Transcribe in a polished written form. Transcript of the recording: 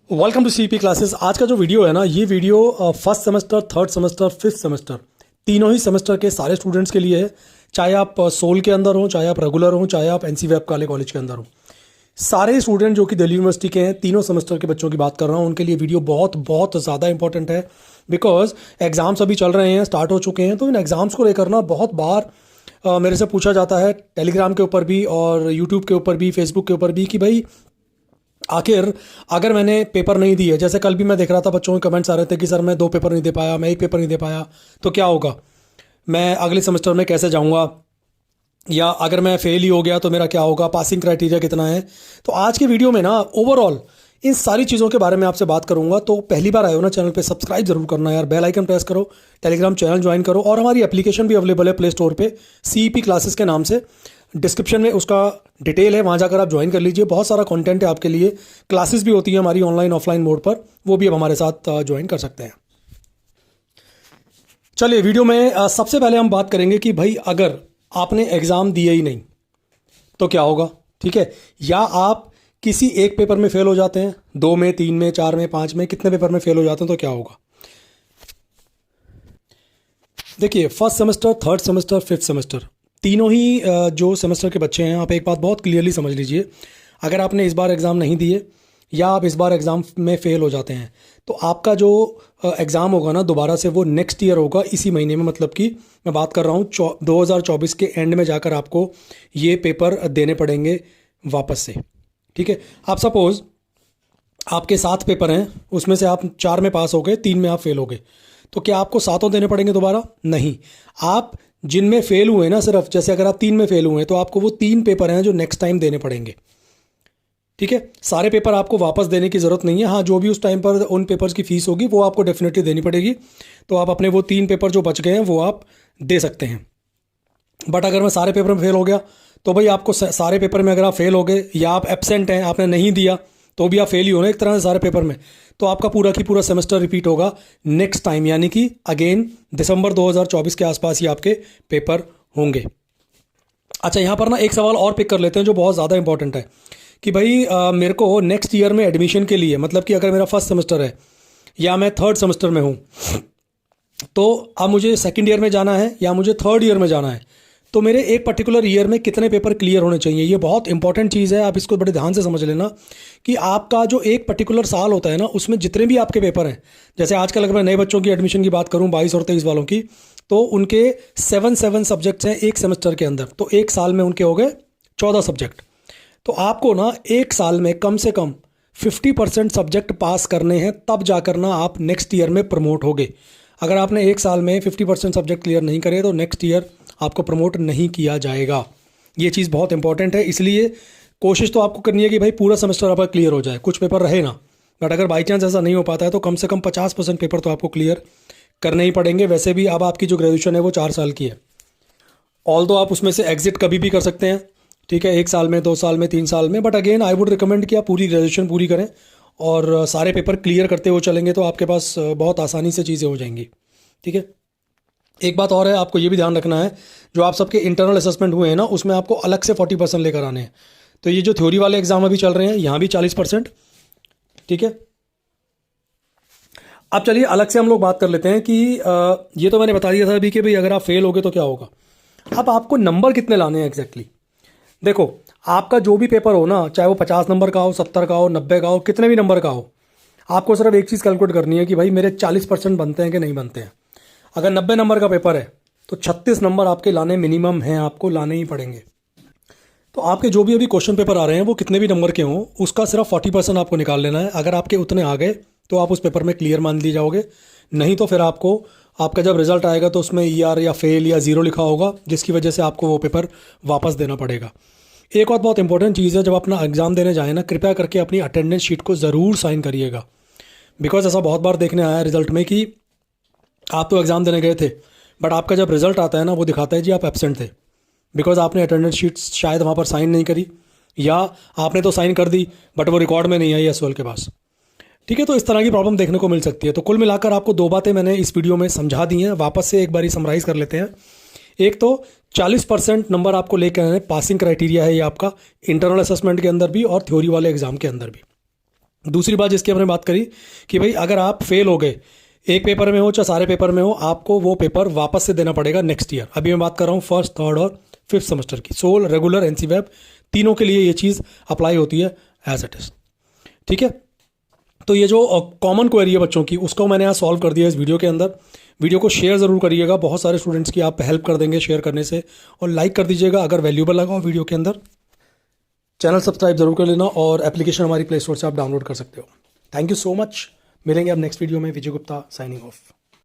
Welcome to CP classes. आज का जो वीडियो है ना, ये video first semester, third semester, fifth semester तीनों ही सेमेस्टर के सारे स्टूडेंट्स के लिए है। चाहे आप सोल के अंदर हो, चाहे आप रेगुलर हो, चाहे आप एनसी वेब काले कॉलेज के अंदर हो, सारे स्टूडेंट जो कि दिल्ली यूनिवर्सिटी के हैं, तीनों सेमेस्टर के बच्चों की बात कर रहा हूँ, उनके लिए वीडियो बहुत बहुत ज़्यादा इंपॉर्टेंट है। बिकॉज एग्ज़ाम्स अभी चल रहे हैं, स्टार्ट हो चुके हैं, तो इन एग्ज़ाम्स को लेकर ना बहुत बार मेरे से पूछा जाता है टेलीग्राम के ऊपर भी और यूट्यूब के ऊपर भी, फेसबुक के ऊपर भी, कि भाई आखिर अगर मैंने पेपर नहीं दिए, जैसे कल भी मैं देख रहा था बच्चों के कमेंट्स आ रहे थे कि सर मैं 2 पेपर नहीं दे पाया, मैं 1 पेपर नहीं दे पाया, तो क्या होगा, मैं अगले सेमेस्टर में कैसे जाऊंगा, या अगर मैं फेल ही हो गया तो मेरा क्या होगा, पासिंग क्राइटेरिया कितना है। तो आज के वीडियो में ना ओवरऑल इन सारी चीज़ों के बारे में आपसे बात करूंगा। तो पहली बार आए हो ना चैनल पे, सब्सक्राइब जरूर करना यार, बेल आइकन प्रेस करो, टेलीग्राम चैनल ज्वाइन करो, और हमारी एप्लीकेशन भी अवेलेबल है प्ले स्टोर पे सीईपी क्लासेस के नाम से। डिस्क्रिप्शन में उसका डिटेल है, वहाँ जाकर आप ज्वाइन कर लीजिए। बहुत सारा कंटेंट है आपके लिए, क्लासेस भी होती है हमारी ऑनलाइन ऑफलाइन मोड पर, वो भी आप हमारे साथ ज्वाइन कर सकते हैं। चलिए वीडियो में सबसे पहले हम बात करेंगे कि भाई अगर आपने एग्ज़ाम दिए ही नहीं तो क्या होगा, ठीक है। या आप किसी एक पेपर में फेल हो जाते हैं, 2 में, 3 में, 4 में, 5 में, कितने पेपर में फेल हो जाते हैं तो क्या होगा। देखिए, first semester, third semester, fifth semester तीनों ही जो सेमेस्टर के बच्चे हैं, आप एक बात बहुत क्लियरली समझ लीजिए। अगर आपने इस बार एग्ज़ाम नहीं दिए या आप इस बार एग्ज़ाम में फ़ेल हो जाते हैं, तो आपका जो एग्ज़ाम होगा ना दोबारा से, वो नेक्स्ट ईयर होगा, इसी महीने में। मतलब कि मैं बात कर रहा हूँ 2024 के एंड में जाकर आपको ये पेपर देने पड़ेंगे वापस से, ठीक है। आप सपोज़ आपके 7 पेपर हैं, उसमें से आप 4 में पास हो गए, 3 में आप फेल हो गए, तो क्या आपको 7 देने पड़ेंगे दोबारा? नहीं। आप जिनमें फेल हुए ना, सिर्फ जैसे अगर आप 3 में फेल हुए तो आपको वो 3 पेपर हैं जो नेक्स्ट टाइम देने पड़ेंगे, ठीक है। सारे पेपर आपको वापस देने की ज़रूरत नहीं है। हाँ, जो भी उस टाइम पर उन पेपर्स की फ़ीस होगी वो आपको डेफिनेटली देनी पड़ेगी। तो आप अपने वो 3 पेपर जो बच गए हैं वो आप दे सकते हैं। बट अगर मैं सारे पेपर में फेल हो गया तो भाई आपको सारे पेपर में अगर आप फेल हो गए या आप एब्सेंट हैं, आपने नहीं दिया, तो भी आप फेल ही हो ना एक तरह से सारे पेपर में, तो आपका पूरा की पूरा सेमेस्टर रिपीट होगा नेक्स्ट टाइम, यानी कि अगेन दिसंबर 2024 के आसपास ही आपके पेपर होंगे। अच्छा, यहाँ पर ना एक सवाल और पिक कर लेते हैं जो बहुत ज़्यादा इंपॉर्टेंट है कि भाई मेरे को नेक्स्ट ईयर में एडमिशन के लिए, मतलब कि अगर मेरा फर्स्ट सेमेस्टर है या मैं थर्ड सेमेस्टर में हूँ, तो अब मुझे सेकेंड ईयर में जाना है या मुझे थर्ड ईयर में जाना है, तो मेरे एक पर्टिकुलर ईयर में कितने पेपर क्लियर होने चाहिए। ये बहुत इंपॉर्टेंट चीज़ है, आप इसको बड़े ध्यान से समझ लेना कि आपका जो एक पर्टिकुलर साल होता है ना, उसमें जितने भी आपके पेपर हैं, जैसे आजकल अगर मैं नए बच्चों की एडमिशन की बात करूं 22 और 23 वालों की, तो उनके 7 सब्जेक्ट्स हैं एक सेमेस्टर के अंदर, तो एक साल में उनके हो गए 14 सब्जेक्ट। तो आपको ना एक साल में कम से कम 50% सब्जेक्ट पास करने हैं, तब जाकर ना आप नेक्स्ट ईयर में प्रमोट होगे। अगर आपने एक साल में 50% सब्जेक्ट क्लियर नहीं करे तो नेक्स्ट ईयर आपको प्रमोट नहीं किया जाएगा। ये चीज़ बहुत इंपॉर्टेंट है, इसलिए कोशिश तो आपको करनी है कि भाई पूरा सेमेस्टर आपका क्लियर हो जाए, कुछ पेपर रहे ना। बट अगर बाई चांस ऐसा नहीं हो पाता है तो कम से कम 50% पेपर तो आपको क्लियर करने ही पड़ेंगे। वैसे भी अब आपकी जो ग्रेजुएशन है वो 4 साल की है, ऑल्दो आप उसमें से एग्जिट कभी भी कर सकते हैं, ठीक है, 1 साल में, 2 साल में, 3 साल में। But again I would recommend कि आप पूरी ग्रेजुएशन पूरी करें और सारे पेपर क्लियर करते हुए चलेंगे तो आपके पास बहुत आसानी से चीज़ें हो जाएंगी, ठीक है। एक बात और है, आपको ये भी ध्यान रखना है, जो आप सबके इंटरनल असेसमेंट हुए हैं ना, उसमें आपको अलग से 40% लेकर आने हैं। तो ये जो थ्योरी वाले एग्जाम अभी चल रहे हैं, यहाँ भी 40%, ठीक है। अब चलिए अलग से हम लोग बात कर लेते हैं कि ये तो मैंने बता दिया था अभी कि भाई अगर आप फेल हो गए तो क्या होगा। अब आपको नंबर कितने लाने हैं एग्जैक्टली। देखो, आपका जो भी पेपर हो ना, चाहे वो 50 नंबर का हो, 70 का हो, 90 का हो, कितने भी नंबर का हो, आपको सिर्फ एक चीज़ कैलकुलेट करनी है कि भाई मेरे 40% बनते हैं कि नहीं बनते हैं। अगर 90 नंबर का पेपर है तो 36 नंबर आपके लाने मिनिमम हैं, आपको लाने ही पड़ेंगे। तो आपके जो भी अभी क्वेश्चन पेपर आ रहे हैं वो कितने भी नंबर के हों, उसका सिर्फ 40% आपको निकाल लेना है। अगर आपके उतने आ गए तो आप उस पेपर में क्लियर मान लिए जाओगे, नहीं तो फिर आपको आपका जब रिजल्ट आएगा तो उसमें ER या फेल या 0 लिखा होगा, जिसकी वजह से आपको वो पेपर वापस देना पड़ेगा। एक और बहुत इंपॉर्टेंट चीज़ है, जब अपना एग्ज़ाम देने जाए ना, कृपया करके अपनी अटेंडेंस शीट को ज़रूर साइन करिएगा। बिकॉज ऐसा बहुत बार देखने आया है रिजल्ट में कि आप तो एग्ज़ाम देने गए थे, बट आपका जब रिजल्ट आता है ना, वो दिखाता है जी आप एब्सेंट थे, बिकॉज आपने अटेंडेंस शीट शायद वहाँ पर साइन नहीं करी, या आपने तो साइन कर दी बट वो रिकॉर्ड में नहीं आई SOL के पास, ठीक है। तो इस तरह की प्रॉब्लम देखने को मिल सकती है। तो कुल मिलाकर आपको 2 बातें मैंने इस वीडियो में समझा दी हैं, वापस से एक बारी समराइज़ कर लेते हैं। एक तो 40% नंबर आपको लेकर आए, पासिंग क्राइटेरिया है ये आपका, इंटरनल असेसमेंट के अंदर भी और थ्योरी वाले एग्जाम के अंदर भी। दूसरी बात जिसकी हमने बात करी कि भाई अगर आप फेल हो गए, एक पेपर में हो चाहे सारे पेपर में हो, आपको वो पेपर वापस से देना पड़ेगा नेक्स्ट ईयर। अभी मैं बात कर रहा हूँ फर्स्ट, थर्ड और फिफ्थ सेमेस्टर की। सोल, रेगुलर, एनसी वेब, तीनों के लिए ये चीज़ अप्लाई होती है एज इट इज़। ठीक है, तो ये जो कॉमन क्वेरी है बच्चों की, उसको मैंने यहाँ सॉल्व कर दिया इस वीडियो के अंदर। वीडियो को शेयर ज़रूर करिएगा, बहुत सारे स्टूडेंट्स की आप हेल्प कर देंगे शेयर करने से, और लाइक कर दीजिएगा अगर वैल्यूबल लगा हो वीडियो के अंदर। चैनल सब्सक्राइब जरूर कर लेना, और एप्लीकेशन हमारी प्ले स्टोर से आप डाउनलोड कर सकते हो। Thank you so much. मिलेंगे अब नेक्स्ट वीडियो में। विजय गुप्ता साइनिंग ऑफ।